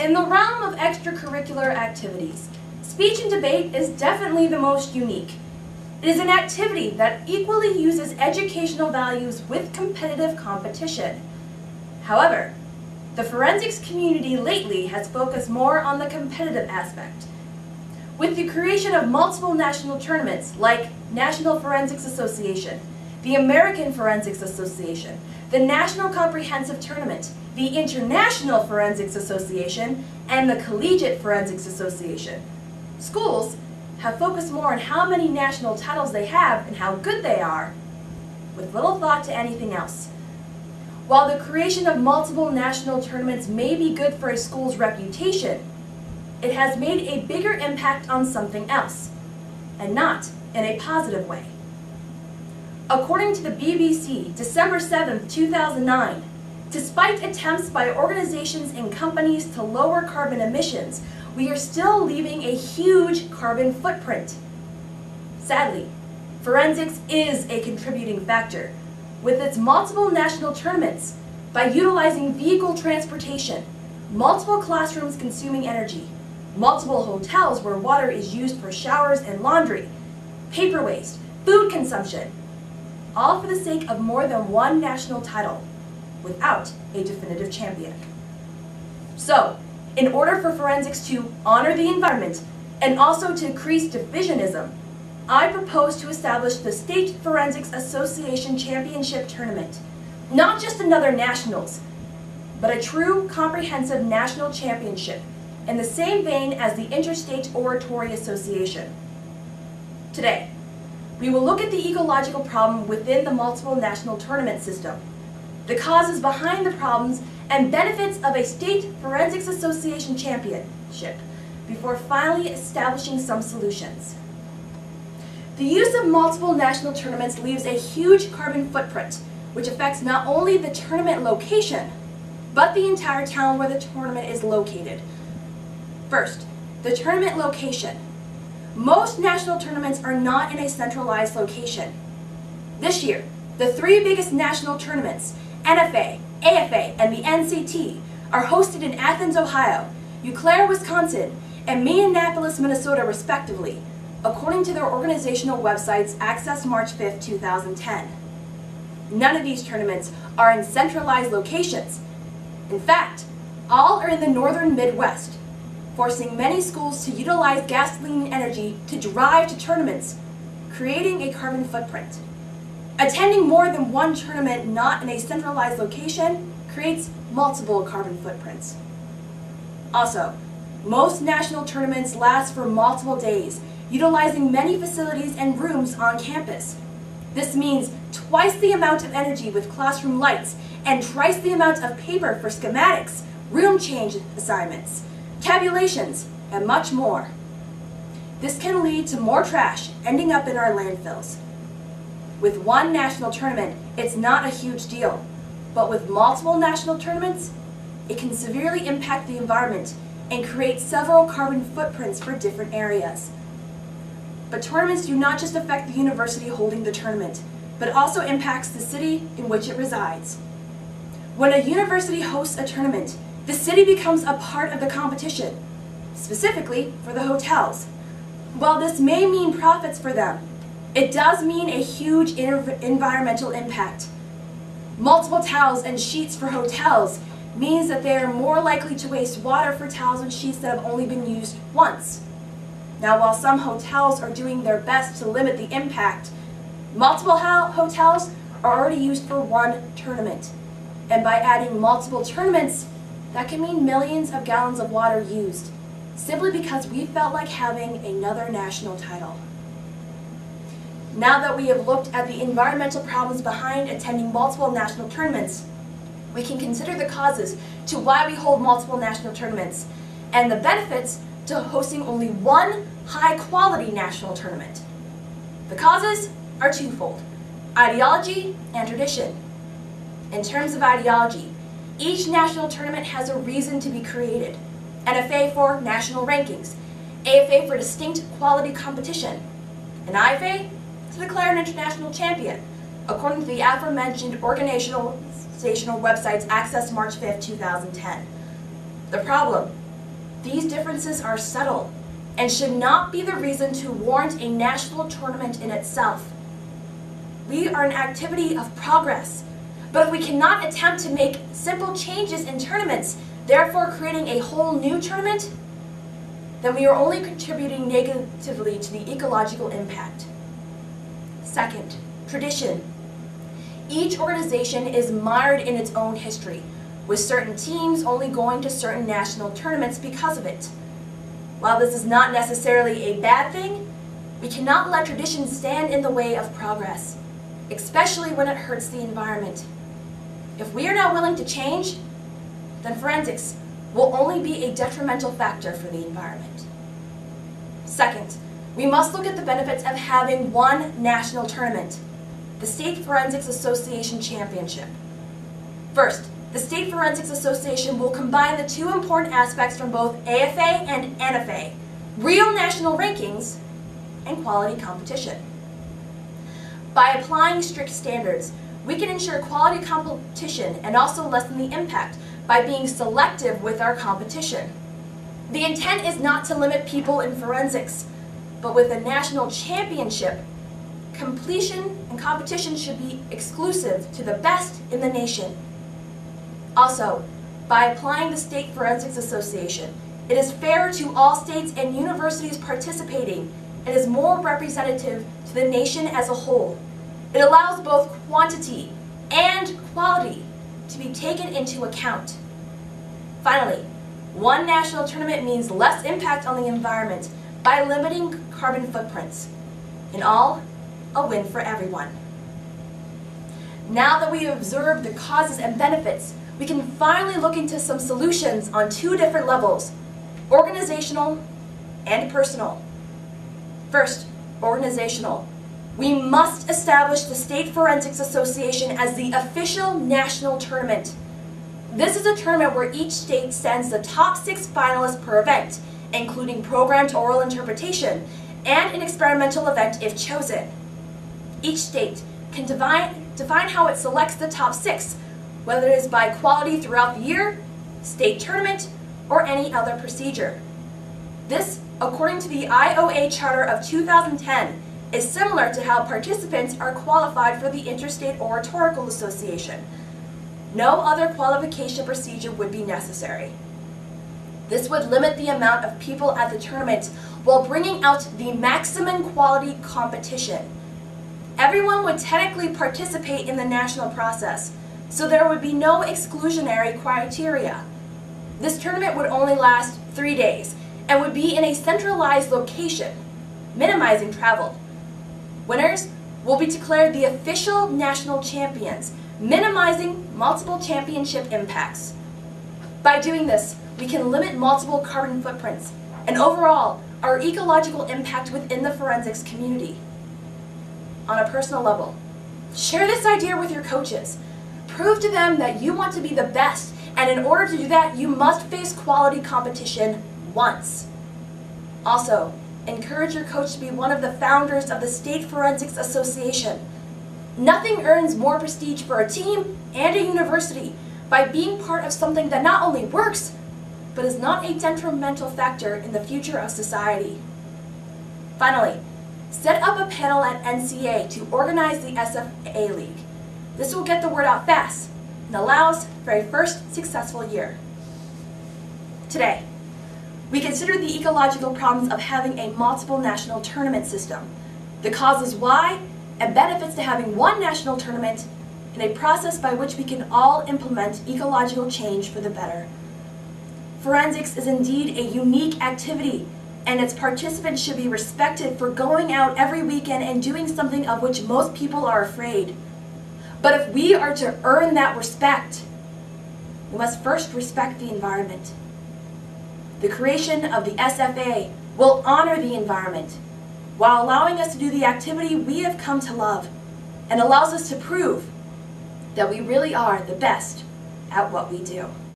In the realm of extracurricular activities, speech and debate is definitely the most unique. It is an activity that equally uses educational values with competitive competition. However, the forensics community lately has focused more on the competitive aspect. With the creation of multiple national tournaments like National Forensics Association, the American Forensics Association, the National Comprehensive Tournament, the International Forensics Association, and the Collegiate Forensics Association, schools have focused more on how many national titles they have and how good they are, with little thought to anything else. While the creation of multiple national tournaments may be good for a school's reputation, it has made a bigger impact on something else, and not in a positive way. According to the BBC, December 7, 2009, despite attempts by organizations and companies to lower carbon emissions, we are still leaving a huge carbon footprint. Sadly, forensics is a contributing factor, with its multiple national tournaments, by utilizing vehicle transportation, multiple classrooms consuming energy, multiple hotels where water is used for showers and laundry, paper waste, food consumption, all for the sake of more than one national title, without a definitive champion. So, in order for forensics to honor the environment and also to increase divisionism, I propose to establish the State Forensics Association Championship Tournament. Not just another nationals, but a true comprehensive national championship in the same vein as the Interstate Oratory Association. Today, we will look at the ecological problem within the multiple national tournament system, the causes behind the problems and benefits of a State Forensics Association championship, before finally establishing some solutions. The use of multiple national tournaments leaves a huge carbon footprint, which affects not only the tournament location, but the entire town where the tournament is located. First, the tournament location. Most national tournaments are not in a centralized location. This year, the three biggest national tournaments, N.F.A., A.F.A., and the N.C.T., are hosted in Athens, Ohio, Eau Claire, Wisconsin, and Minneapolis, Minnesota, respectively, according to their organizational websites accessed March 5, 2010. None of these tournaments are in centralized locations. In fact, all are in the northern Midwest, forcing many schools to utilize gasoline energy to drive to tournaments, creating a carbon footprint. Attending more than one tournament not in a centralized location creates multiple carbon footprints. Also, most national tournaments last for multiple days, utilizing many facilities and rooms on campus. This means twice the amount of energy with classroom lights and twice the amount of paper for schematics, room change assignments, tabulations, and much more. This can lead to more trash ending up in our landfills. With one national tournament, it's not a huge deal, but with multiple national tournaments, it can severely impact the environment and create several carbon footprints for different areas. But tournaments do not just affect the university holding the tournament, but also impacts the city in which it resides. When a university hosts a tournament, the city becomes a part of the competition, specifically for the hotels. While this may mean profits for them, it does mean a huge environmental impact. Multiple towels and sheets for hotels means that they are more likely to waste water for towels and sheets that have only been used once. Now, while some hotels are doing their best to limit the impact, multiple hotels are already used for one tournament. And by adding multiple tournaments, that can mean millions of gallons of water used, simply because we felt like having another national title. Now that we have looked at the environmental problems behind attending multiple national tournaments, we can consider the causes to why we hold multiple national tournaments and the benefits to hosting only one high-quality national tournament. The causes are twofold: ideology and tradition. In terms of ideology, each national tournament has a reason to be created. N.F.A. for national rankings, A.F.A. for distinct quality competition, and I.F.A. to declare an international champion, according to the aforementioned organizational websites accessed March 5, 2010. The problem these differences are subtle and should not be the reason to warrant a national tournament in itself. We are an activity of progress, but if we cannot attempt to make simple changes in tournaments, therefore creating a whole new tournament, then we are only contributing negatively to the ecological impact. Second, tradition. Each organization is mired in its own history, with certain teams only going to certain national tournaments because of it. While this is not necessarily a bad thing, we cannot let tradition stand in the way of progress, especially when it hurts the environment. If we are not willing to change, then forensics will only be a detrimental factor for the environment. Second, we must look at the benefits of having one national tournament, the State Forensics Association Championship. First, the State Forensics Association will combine the two important aspects from both A.F.A. and N.F.A., real national rankings and quality competition. By applying strict standards, we can ensure quality competition and also lessen the impact by being selective with our competition. The intent is not to limit people in forensics, but with a national championship, completion and competition should be exclusive to the best in the nation. Also, by applying the State Forensics Association, it is fair to all states and universities participating and is more representative to the nation as a whole. It allows both quantity and quality to be taken into account. Finally, one national tournament means less impact on the environment by limiting carbon footprints. In all, a win for everyone. Now that we have observed the causes and benefits, we can finally look into some solutions on two different levels, organizational and personal. First, organizational. We must establish the State Forensics Association as the official national tournament. This is a tournament where each state sends the top 6 finalists per event, including programmed oral interpretation and an experimental event if chosen. Each state can define how it selects the top 6, whether it is by quality throughout the year, state tournament, or any other procedure. This, according to the IOA Charter of 2010, is similar to how participants are qualified for the Interstate Oratorical Association. No other qualification procedure would be necessary. This would limit the amount of people at the tournament while bringing out the maximum quality competition. Everyone would technically participate in the national process, so there would be no exclusionary criteria. This tournament would only last 3 days and would be in a centralized location, minimizing travel. Winners will be declared the official national champions, minimizing multiple championship impacts. By doing this, we can limit multiple carbon footprints and overall our ecological impact within the forensics community. On a personal level, share this idea with your coaches. Prove to them that you want to be the best, and in order to do that, you must face quality competition once. Also, encourage your coach to be one of the founders of the State Forensics Association. Nothing earns more prestige for a team and a university by being part of something that not only works, but is not a detrimental factor in the future of society. Finally, set up a panel at NCA to organize the S.F.A. League. This will get the word out fast and allows for a first successful year. Today, we consider the ecological problems of having a multiple national tournament system, the causes why, and benefits to having one national tournament, and a process by which we can all implement ecological change for the better. Forensics is indeed a unique activity, and its participants should be respected for going out every weekend and doing something of which most people are afraid. But if we are to earn that respect, we must first respect the environment. The creation of the S.F.A. will honor the environment, while allowing us to do the activity we have come to love, and allows us to prove that we really are the best at what we do.